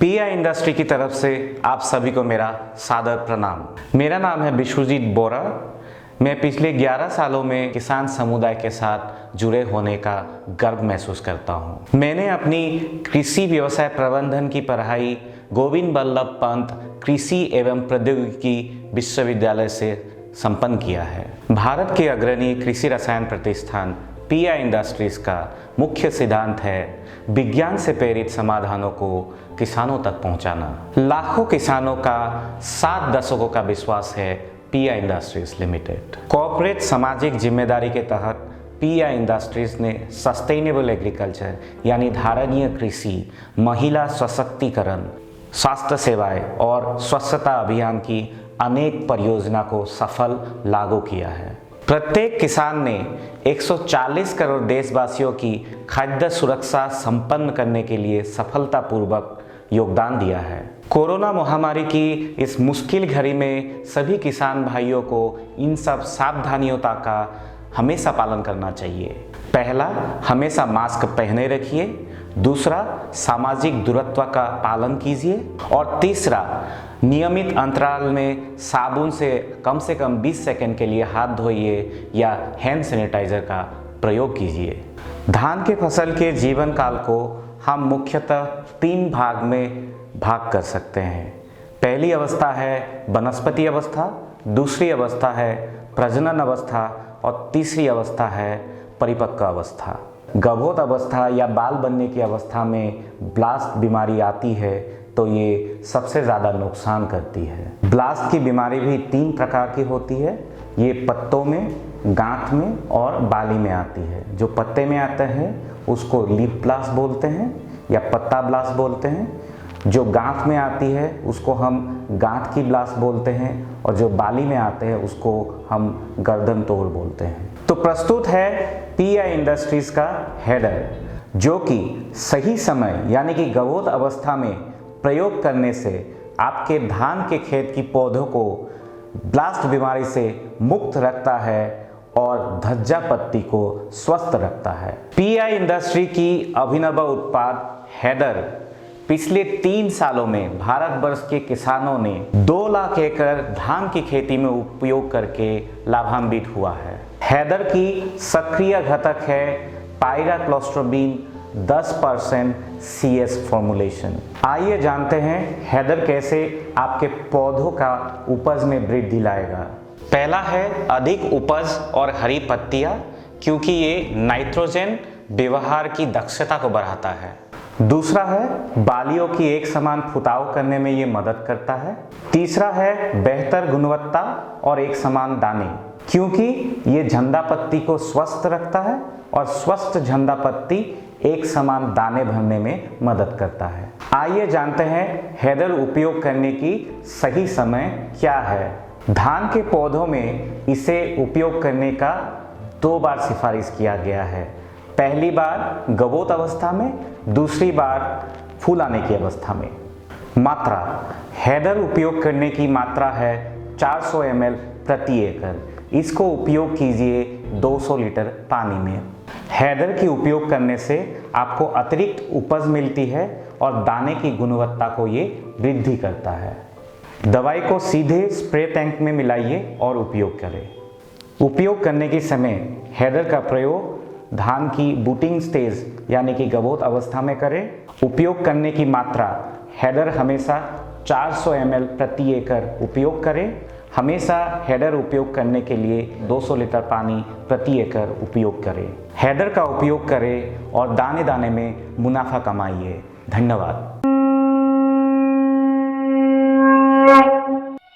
Pi industry की तरफ से आप सभी को मेरा सादर प्रणाम। मेरा नाम है विश्वजीत बोरा। मैं पिछले 11 सालों में किसान समुदाय के साथ जुड़े होने का गर्व महसूस करता हूं। मैंने अपनी कृषि व्यवसाय प्रबंधन की पढ़ाई गोविंद बल्लभ पंत कृषि एवं प्रौद्योगिकी विश्वविद्यालय से संपन्न किया है। भारत के अग्रणी कृषि रसायन प्रतिष्ठान पीआई इंडस्ट्रीज का मुख्य सिद्धांत है विज्ञान से प्रेरित समाधानों को किसानों तक पहुंचाना। लाखों किसानों का 7 दशकों का विश्वास है पीआई इंडस्ट्रीज लिमिटेड। कॉर्पोरेट सामाजिक जिम्मेदारी के तहत पीआई इंडस्ट्रीज ने सस्टेनेबल एग्रीकल्चर यानी धारणीय कृषि, महिला सशक्तिकरण, स्वास्थ्य सेवाएं और स्वच्छता अभियान की अनेक परियोजना को सफल लागू किया है। प्रत्येक किसान ने 140 करोड़ देशवासियों की खाद्य सुरक्षा संपन्न करने के लिए सफलतापूर्वक योगदान दिया है। कोरोना महामारी की इस मुश्किल घड़ी में सभी किसान भाइयों को इन सब सावधानियों का हमेशा पालन करना चाहिए। पहला, हमेशा मास्क पहने रखिए। दूसरा, सामाजिक दूरत्व का पालन कीजिए। और तीसरा, नियमित अंतराल में साबुन से कम 20 सेकंड के लिए हाथ धोइए या हैंड सैनिटाइजर का प्रयोग कीजिए। धान के फसल के जीवन काल को हम मुख्यतः 3 भाग में भाग कर सकते हैं। पहली अवस्था है वनस्पति अवस्था, दूसरी अवस्था है प्रजनन अवस्था और तीसरी अवस्था है परिपक्व अवस्था। गर्भोत अवस्था या बाल बनने की अवस्था में ब्लास्ट बीमारी आती है तो ये सबसे ज़्यादा नुकसान करती है। ब्लास्ट की बीमारी भी 3 प्रकार की होती है। ये पत्तों में, गांठ में और बाली में आती है। जो पत्ते में आते हैं उसको लीफ ब्लास्ट बोलते हैं या पत्ता ब्लास्ट बोलते हैं। जो गांठ में आती है उसको हम गांठ की ब्लास्ट बोलते हैं और जो बाली में आते हैं उसको हम गर्दन तोड़ बोलते हैं। तो प्रस्तुत है पीआई इंडस्ट्रीज का हेडर, जो कि सही समय यानी कि गर्भोत अवस्था में प्रयोग करने से आपके धान के खेत की पौधों को ब्लास्ट बीमारी से मुक्त रखता है और धज्जा पत्ती को स्वस्थ रखता है। पीआई इंडस्ट्री की अभिनव उत्पाद हेडर पिछले 3 सालों में भारतवर्ष के किसानों ने 2 लाख एकड़ धान की खेती में उपयोग करके लाभान्वित हुआ है। हेडर की सक्रिय घटक है पायराक्लोस्ट्रोबिन 10% CS फॉर्मुलेशन। आइए जानते हैं हेडर कैसे आपके पौधों का उपज में वृद्धि लाएगा। पहला है अधिक उपज और हरी पत्तियां, क्योंकि ये नाइट्रोजन व्यवहार की दक्षता को बढ़ाता है। दूसरा है बालियों की एक समान फुटाव करने में ये मदद करता है। तीसरा है बेहतर गुणवत्ता और एक समान दाने, क्योंकि ये झंडा पत्ती को स्वस्थ रखता है और स्वस्थ झंडा पत्ती एक समान दाने भरने में मदद करता है। आइए जानते हैं हेडर उपयोग करने की सही समय क्या है। धान के पौधों में इसे उपयोग करने का 2 बार सिफारिश किया गया है। पहली बार गर्भोत अवस्था में, दूसरी बार फूल आने की अवस्था में। मात्रा, हेडर उपयोग करने की मात्रा है 400 ml प्रति एकड़। इसको उपयोग कीजिए 200 लीटर पानी में। हेडर की उपयोग करने से आपको अतिरिक्त उपज मिलती है और दाने की गुणवत्ता को ये वृद्धि करता है। दवाई को सीधे स्प्रे टैंक में मिलाइए और उपयोग करें। उपयोग करने के समय हेडर का प्रयोग धान की बूटिंग स्टेज यानी कि गर्भोत अवस्था में करें। उपयोग करने की मात्रा, हेडर हमेशा 400 ml प्रति एकड़ उपयोग करें। हमेशा हेडर उपयोग करने के लिए 200 लीटर पानी प्रति एकड़ उपयोग करें। हेडर का उपयोग करें और दाने दाने में मुनाफा कमाइए। धन्यवाद।